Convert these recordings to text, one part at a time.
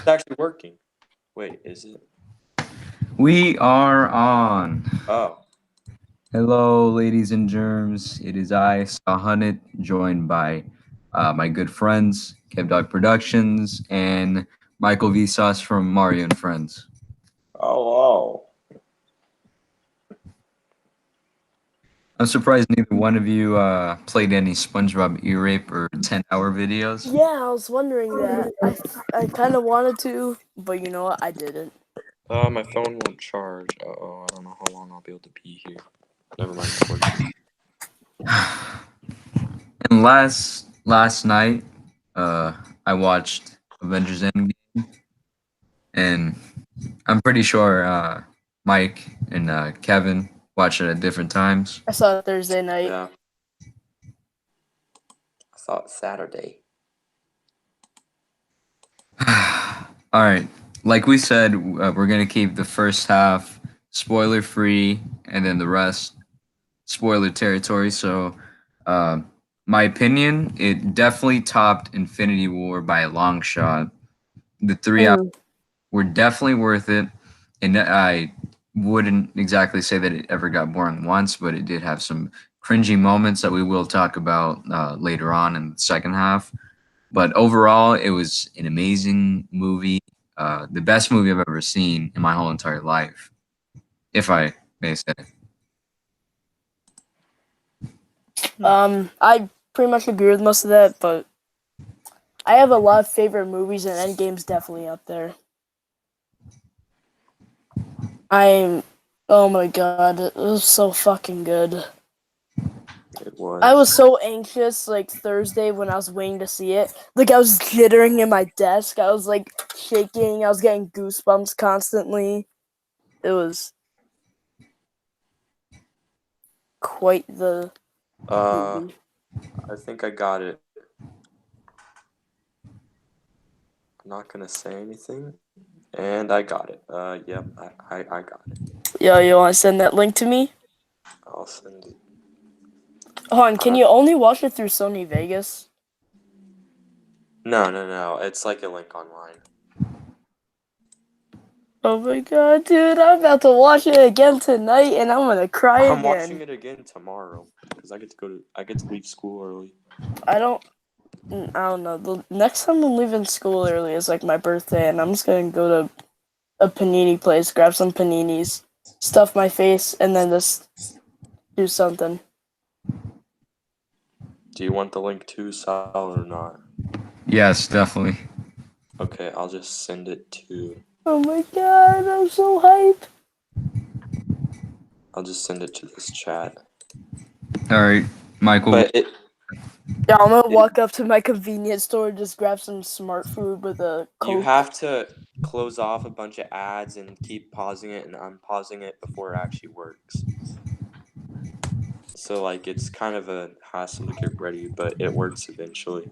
actually working. Wait, is it? We are on. Oh. Hello, ladies and germs. It is I, salHUNNIT, joined by my good friends, Kevdog Productions, and Michael VSauce from Mario and Friends. Oh. I'm surprised neither one of you played any SpongeBob E-Rape or 10-hour videos. Yeah, I was wondering that. I kind of wanted to, but you know what? I didn't. My phone won't charge. I don't know how long I'll be able to be here. Never mind. And last night, I watched Avengers Endgame, and I'm pretty sure Mike and Kevin watched it at different times. I saw it Thursday night. Yeah. I thought Saturday. All right. Like we said, we're going to keep the first half spoiler free and then the rest spoiler territory. So, my opinion, it definitely topped Infinity War by a long shot. The 3 hours were definitely worth it. And I wouldn't exactly say that it ever got boring once, but it did have some cringy moments that we will talk about later on in the second half. But overall, it was an amazing movie. The best movie I've ever seen in my whole entire life, if I may say. I pretty much agree with most of that, but I have a lot of favorite movies, and Endgame's definitely up there. Oh my god, it was so fucking good. It was. I was so anxious, like, Thursday when I was waiting to see it. Like, I was jittering in my desk. I was, like, shaking. I was getting goosebumps constantly. It was quite the movie. I think I got it. I'm not gonna say anything. And I got it. Yep, I got it. Yo, you want to send that link to me? I'll send it. Hold on, can you only watch it through Sony Vegas? No. It's like a link online. Oh my god, dude, I'm about to watch it again tonight, and I'm gonna cry again. I'm watching it again tomorrow because I get to leave school early. I don't know. The next time I'm leaving school early is like my birthday, and I'm just gonna go to a panini place, grab some paninis, stuff my face, and then just do something. Do you want the link to Sal or not? Yes, definitely. Okay, I'll just send it to. Oh my god, I'm so hyped. I'll just send it to this chat. All right, Michael. But Yeah, I'm gonna walk up to my convenience store and just grab some smart food with a Coke. You have to close off a bunch of ads and keep pausing it and unpausing it before it actually works. So, like, it's kind of a hassle to get ready, but it works eventually.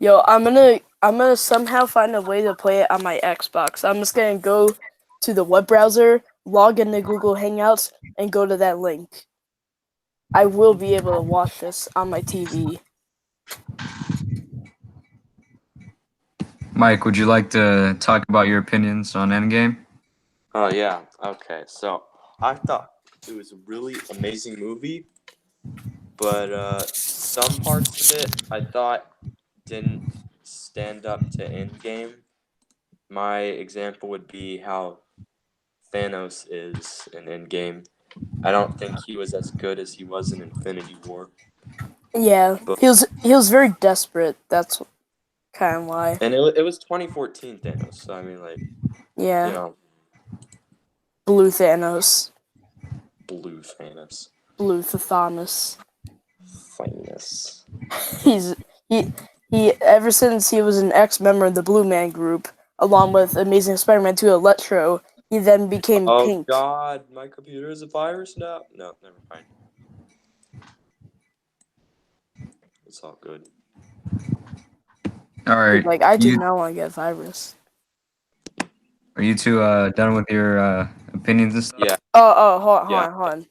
Yo, I'm gonna somehow find a way to play it on my Xbox. I'm just gonna go to the web browser, log into Google Hangouts, and go to that link. I will be able to watch this on my TV. Mike, would you like to talk about your opinions on Endgame? Oh, yeah. Okay, so I thought it was a really amazing movie, but some parts of it I thought didn't stand up to Endgame. My example would be how Thanos is in Endgame. I don't think he was as good as he was in Infinity War. Yeah, But, he was very desperate. That's kind of why. and it was 2014 Thanos, so I mean, like, Yeah, you know, Blue Thanos, blue Thanos. Blue Thanos. Thanos. He ever since he was an ex-member of the Blue Man Group, along with Amazing Spider-Man 2 Electro, he then became pink. Oh God, my computer is a virus now. No, never mind. It's all good. All right. Like, I do not want to get a virus. Are you two done with your opinions and stuff? Yeah. Hold on.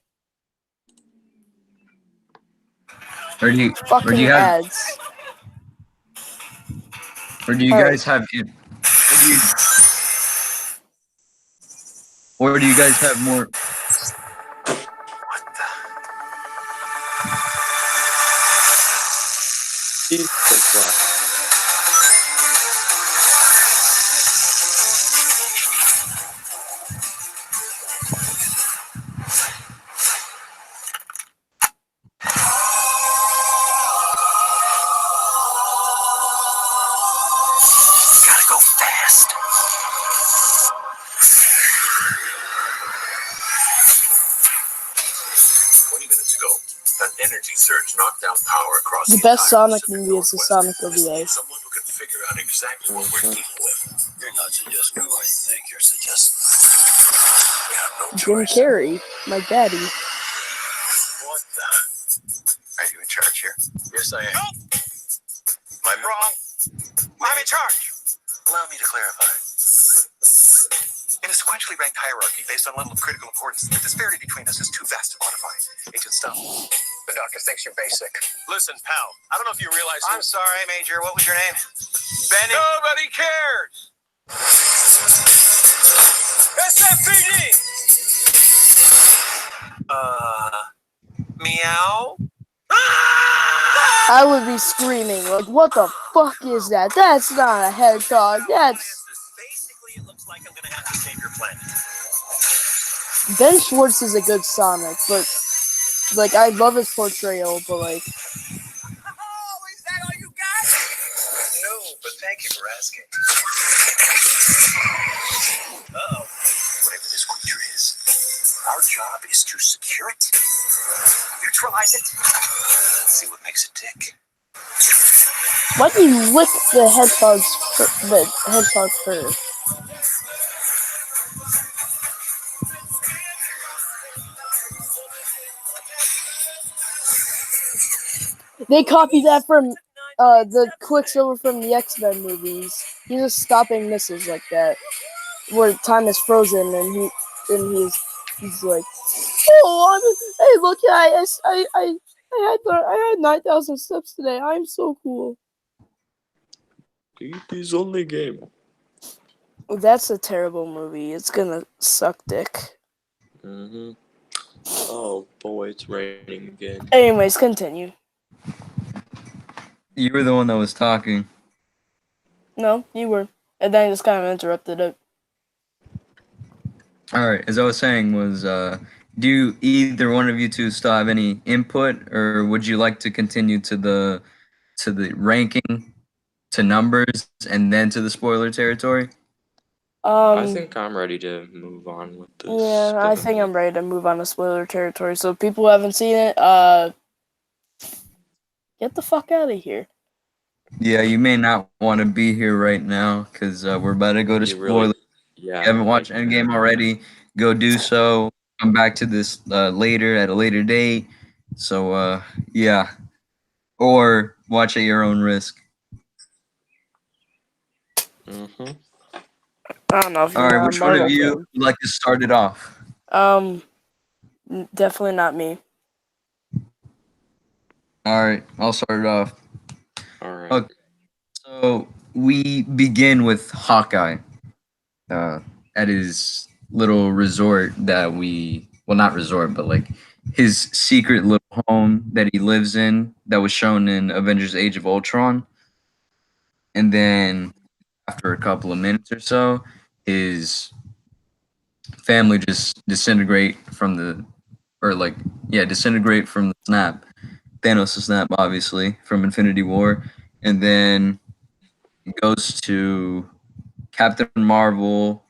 Or do you Fucking have? ads. Or do you guys have? Or do you guys have more? Jesus Christ. Gotta go fast. 20 minutes ago, an energy surge knocked down power across The best entire Sonic Pacific movie is the Northwest. Sonic OVA. Someone who can figure out exactly what we're dealing with. You're not suggesting who I think you're suggesting. We have no Jim choice. Carrey, my daddy. What the? Are you in charge here? Yes, I am. Am I wrong? I'm in charge. Allow me to clarify. In a sequentially ranked hierarchy based on level of critical importance, the disparity between us is too vast to quantify. Agent Stone. The doctor thinks you're basic. Listen, pal, I don't know if you realize... I'm sorry, Major. What was your name? Benny. Nobody cares! SFPD! Meow? I would be screaming, like, what the fuck is that? That's not a hedgehog, that's... Basically, it looks like I'm gonna have to save your planet. Ben Schwartz is a good Sonic, but, like, I love his portrayal, but, like... Oh, is that all you got? No, but thank you for asking. Uh-oh. Whatever this creature is, our job is to secure it, neutralize it, see what makes it tick. Why do you lick the hedgehog's fur? They copied that from the Quicksilver from the X-Men movies. He's just stopping missiles like that, where time is frozen and he's like, oh, hey, look, I had 9,000 steps today. I'm so cool. It is only game. That's a terrible movie. It's gonna suck dick. Mm-hmm. Oh boy, it's raining again. Anyways, continue. You were the one that was talking. No, you were. And then I just kind of interrupted it. All right, as I was saying, do either one of you two still have any input, or would you like to continue to the ranking, to numbers, and then to the spoiler territory? I think I'm ready to move on with this. Yeah, I think I'm ready to move on to spoiler territory. So people who haven't seen it, get the fuck out of here. Yeah, you may not want to be here right now because we're about to go to spoilers. Yeah. If you haven't watched Endgame already, go do so. Come back to this later at a later date. So yeah, or watch at your own risk. Mm-hmm. I don't know if you All right, know, which one of you would like to start it off? Definitely not me. All right, I'll start it off. All right. Okay, so we begin with Hawkeye at his little resort that not resort, but like his secret little home that he lives in that was shown in Avengers Age of Ultron. And then after a couple of minutes or so, his family just disintegrate from the snap. Thanos' snap, obviously, from Infinity War. And then it goes to Captain Marvel.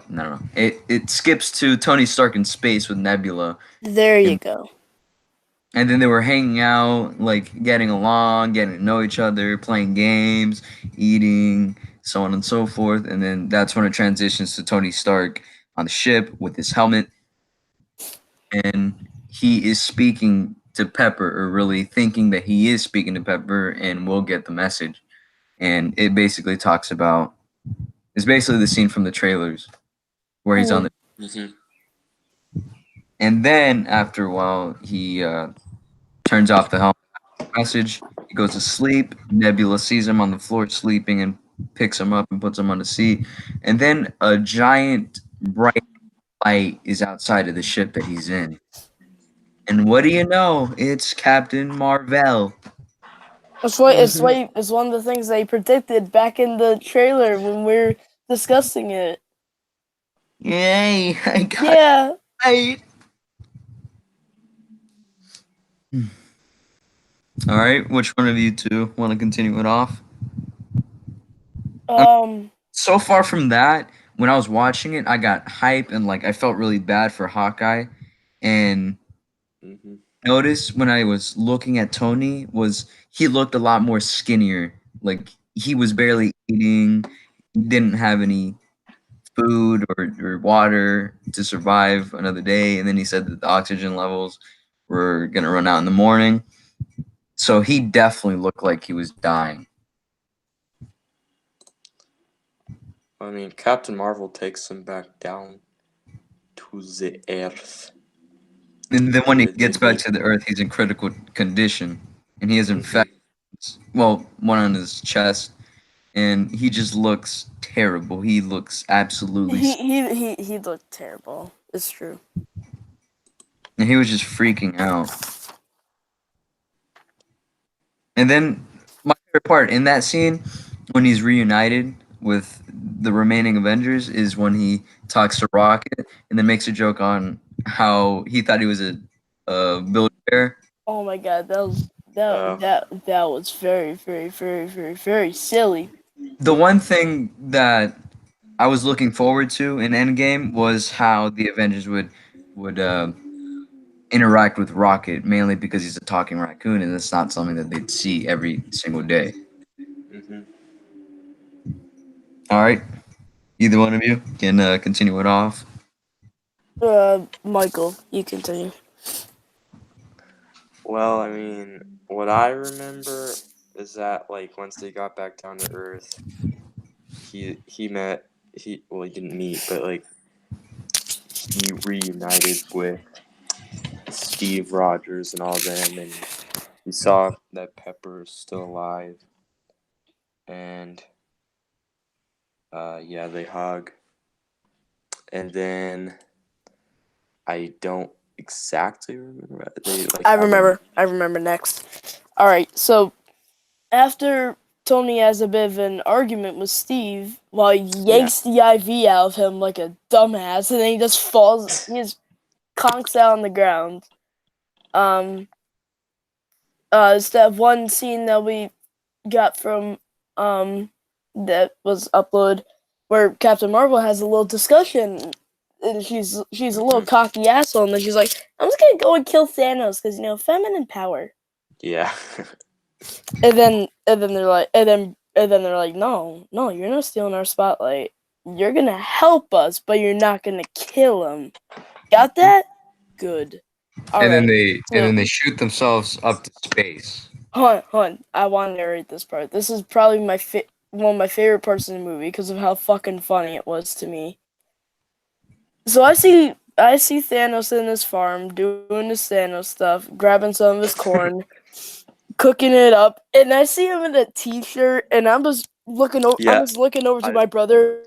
No. It skips to Tony Stark in space with Nebula. There you go. And then they were hanging out, like getting along, getting to know each other, playing games, eating, so on and so forth. And then that's when it transitions to Tony Stark on the ship with his helmet. And he is speaking to Pepper, or really thinking that he is speaking to Pepper, and we'll get the message. And it basically talks about, it's basically the scene from the trailers where he's on the. Mm-hmm. And then after a while, he turns off the helmet message. He goes to sleep. Nebula sees him on the floor sleeping, and picks him up and puts him on the seat. And then a giant bright light is outside of the ship that he's in. And what do you know? It's Captain Marvel. It's one of the things they predicted back in the trailer when we're discussing it. Yay! I got Yeah. right. All right, which one of you two want to continue it off? So far from that, when I was watching it, I got hype and like I felt really bad for Hawkeye. And Mm-hmm. notice when I was looking at Tony was he looked a lot more skinnier. Like he was barely eating, didn't have any food or water to survive another day. And then he said that the oxygen levels were gonna run out in the morning. So he definitely looked like he was dying. I mean, Captain Marvel takes him back down to the Earth. And then when he Where gets they back to the Earth, he's in critical condition, and he has infections. Well, one on his chest, and he just looks terrible. He looks absolutely. He looked terrible. It's true. And he was just freaking out. And then my favorite part in that scene, when he's reunited with the remaining Avengers, is when he talks to Rocket and then makes a joke on how he thought he was a billionaire. Oh my god, that was Oh. that was very, very, very, very, very silly. The one thing that I was looking forward to in Endgame was how the Avengers would interact with Rocket, mainly because he's a talking raccoon, and it's not something that they'd see every single day. Mm-hmm. All right, either one of you can continue it off. Michael, you continue. Well, I mean, what I remember is that like once they got back down to Earth, he didn't meet, but like he reunited with Steve Rogers and all them, and he saw that Pepper's still alive, and yeah, they hug, and then I don't exactly remember. They like. I remember next. All right, so after Tony has a bit of an argument with Steve, while he yanks the IV out of him like a dumbass, and then he just falls. He just conks out on the ground. It's that one scene that we got from that was uploaded where Captain Marvel has a little discussion, and she's a little cocky asshole, and then she's like, "I'm just gonna go and kill Thanos because feminine power." Yeah. And then they're like, no, you're not stealing our spotlight. You're gonna help us, but you're not gonna kill him. Got that? Good. All and right. then they shoot themselves up to space. Hold on. I want to narrate this part. This is probably one of my favorite parts of the movie because of how fucking funny it was to me. So I see Thanos in his farm doing his Thanos stuff, grabbing some of his corn, cooking it up, and I see him in a t-shirt, and I'm just looking over. Yeah. I'm just looking over to my brother,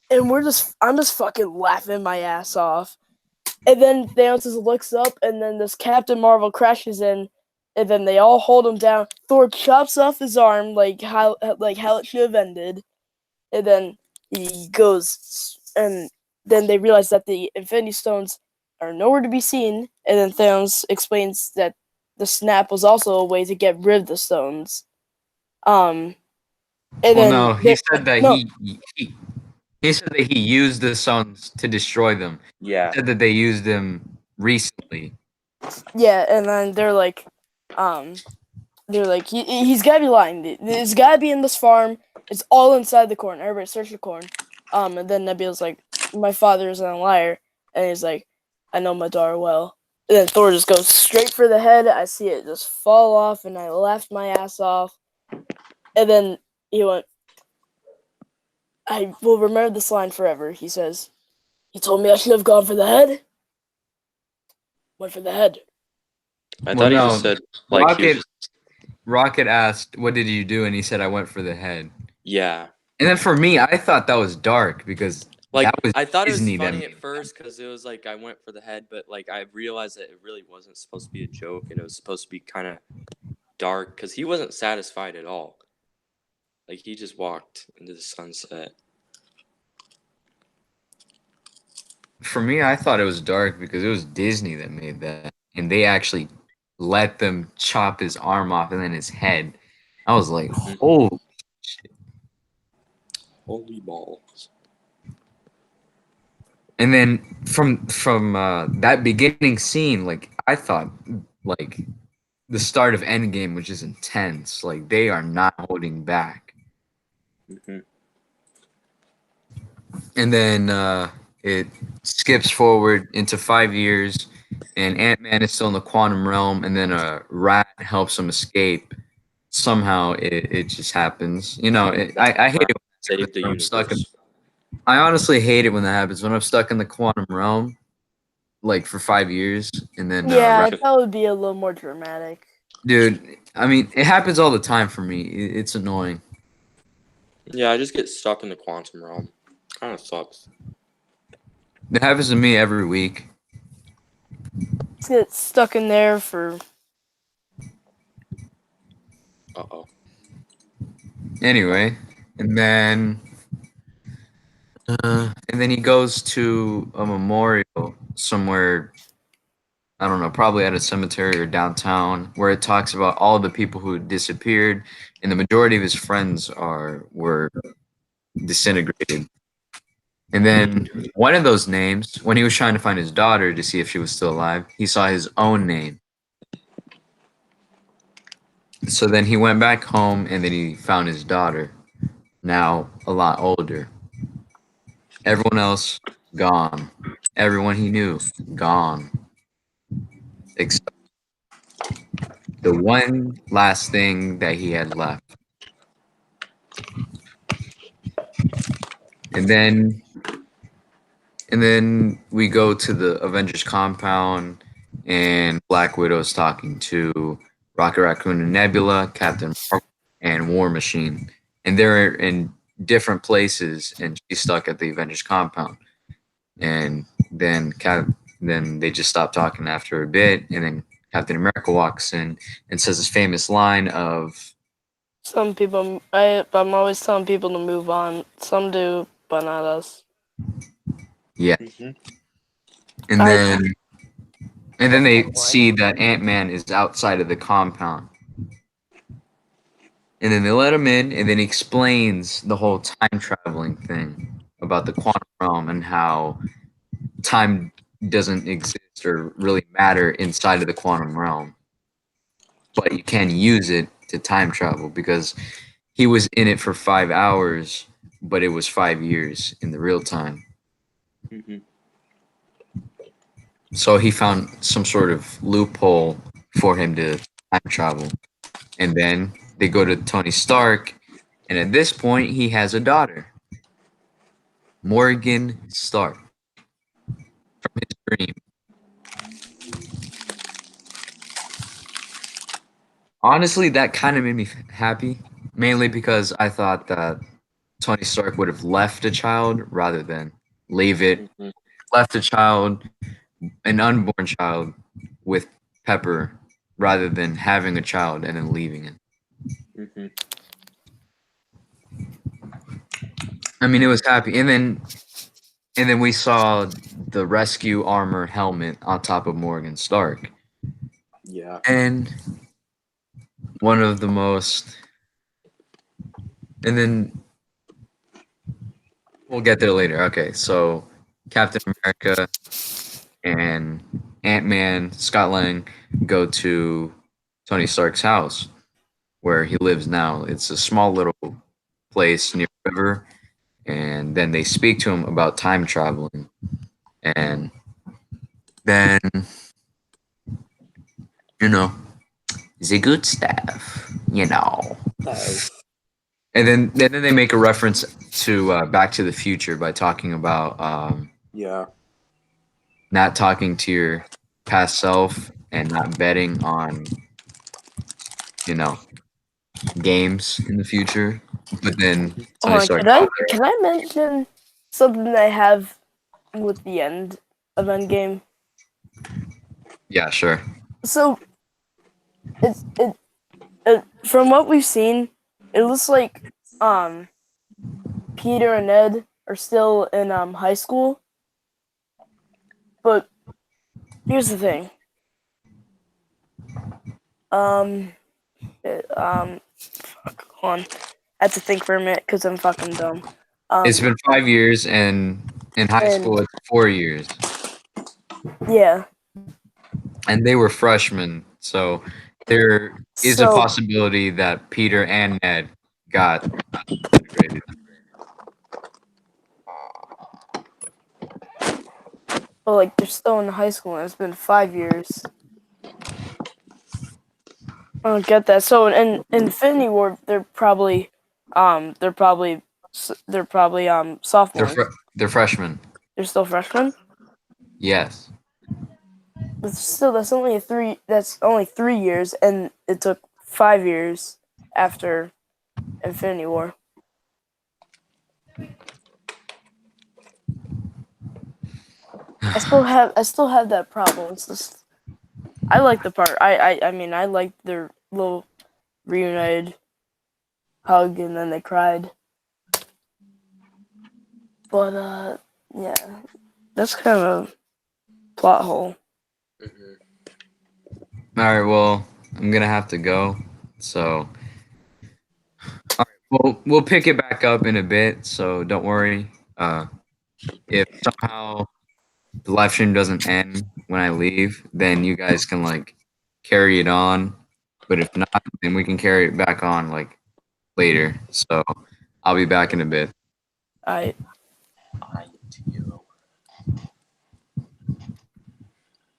and I'm just fucking laughing my ass off. And then Thanos just looks up, and then this Captain Marvel crashes in, and then they all hold him down. Thor chops off his arm like how it should have ended, and then he goes, and then they realize that the Infinity Stones are nowhere to be seen, and then Thanos explains that the snap was also a way to get rid of the stones. And then No, he said that he said that he used the suns to destroy them. Yeah. He said that they used them recently. Yeah, and then they're like, he's gotta be lying. It's gotta be in this farm. It's all inside the corn. Everybody search the corn. And then Nebula's like, my father isn't a liar, and he's like, I know my daughter well. And then Thor just goes straight for the head. I see it just fall off, and I laughed my ass off. And then he went, I will remember this line forever. He says, he told me I should have gone for the head. Went for the head. I thought he just said like Rocket asked, "What did you do?" And he said, "I went for the head." Yeah. And then for me, I thought that was dark because Like, that was I thought it was Disney that funny made at first because it was like I went for the head, but like I realized that it really wasn't supposed to be a joke and it was supposed to be kind of dark because he wasn't satisfied at all. Like, he just walked into the sunset. For me, I thought it was dark because it was Disney that made that, and they actually let them chop his arm off and then his head. I was like, Mhm. oh, Holy balls. and then from that beginning scene, like I thought, like the start of Endgame, which is intense. Like they are not holding back. Hmm. And then it skips forward into 5 years, and Ant-Man is still in the quantum realm, and then a rat helps him escape. Somehow it just happens. You know, I hate it Save the when I'm stuck in. universe. I honestly hate it when that happens. When I'm stuck in the quantum realm, like for 5 years, and then Yeah, that would be a little more dramatic. dude, I mean, it happens all the time for me. It's annoying. Yeah, I just get stuck in the quantum realm. Kind of sucks. It happens to me every week. Just get stuck in there for. Uh-oh. Anyway, and then he goes to a memorial somewhere. I don't know, probably at a cemetery or downtown, where it talks about all the people who disappeared, and the majority of his friends were disintegrated. And then one of those names, when he was trying to find his daughter to see if she was still alive, he saw his own name. So then he went back home, and then he found his daughter, now a lot older. Everyone else gone. Everyone he knew gone. Except the one last thing that he had left. And then we go to the Avengers compound, and Black Widow's talking to Rocket Raccoon and Nebula, Captain Marvel, and War Machine. And they're in different places, and she's stuck at the Avengers compound. And then they just stop talking after a bit, and then Captain America walks in and says his famous line of, Some people, I'm always telling people to move on. Some do, but not us. yeah. Mm-hmm. And then they Boy. see that Ant-Man is outside of the compound. And then they let him in, and then he explains the whole time traveling thing about the quantum realm and how time doesn't exist or really matter inside of the quantum realm. But you can use it to time travel because he was in it for 5 hours, but it was 5 years in the real time. Mm-hmm. So he found some sort of loophole for him to time travel. And then they go to Tony Stark, and at this point, he has a daughter, Morgan Stark, from his dream. Honestly, that kind of made me happy, mainly because I thought that Tony Stark would have left a child rather than leave it. Mm-hmm. Left a child, an unborn child, with Pepper, rather than having a child and then leaving it. Mm-hmm. I mean, it was happy, and then we saw the rescue armor helmet on top of Morgan Stark, Yeah. and one of the most, and then we'll get there later. Okay, so Captain America and Ant-Man, Scott Lang go to Tony Stark's house where he lives now. It's a small little place near a river, and then they speak to him about time traveling, and then the good stuff, And then they make a reference to Back to the Future by talking about Yeah. not talking to your past self and not betting on games in the future. but then Hold somebody on, started. can I mention something that I have with the end of Endgame? Yeah, sure. So it from what we've seen, it looks like Peter and Ned are still in high school. But here's the thing. Fuck, hold on. I have to think for a minute because I'm fucking dumb. It's been 5 years, and in high and- school it's 4 years, Yeah. and they were freshmen. So there is a So, possibility that Peter and Ned got integrated. but like they're still in high school and it's been 5 years. I don't get that. So in Infinity War, they're probably sophomores. They're freshmen. They're still freshmen. Yes. But still, that's only 3 years, and it took 5 years after Infinity War. I still have that problem. It's just I like the part. I mean I liked their little reunited hug and then they cried. But yeah, that's kind of a plot hole. Mm-hmm. All right. Well, I'm gonna have to go. So, all right. We'll pick it back up in a bit. So don't worry. If somehow the live stream doesn't end when I leave, then you guys can like carry it on. But if not, then we can carry it back on like later. So I'll be back in a bit. I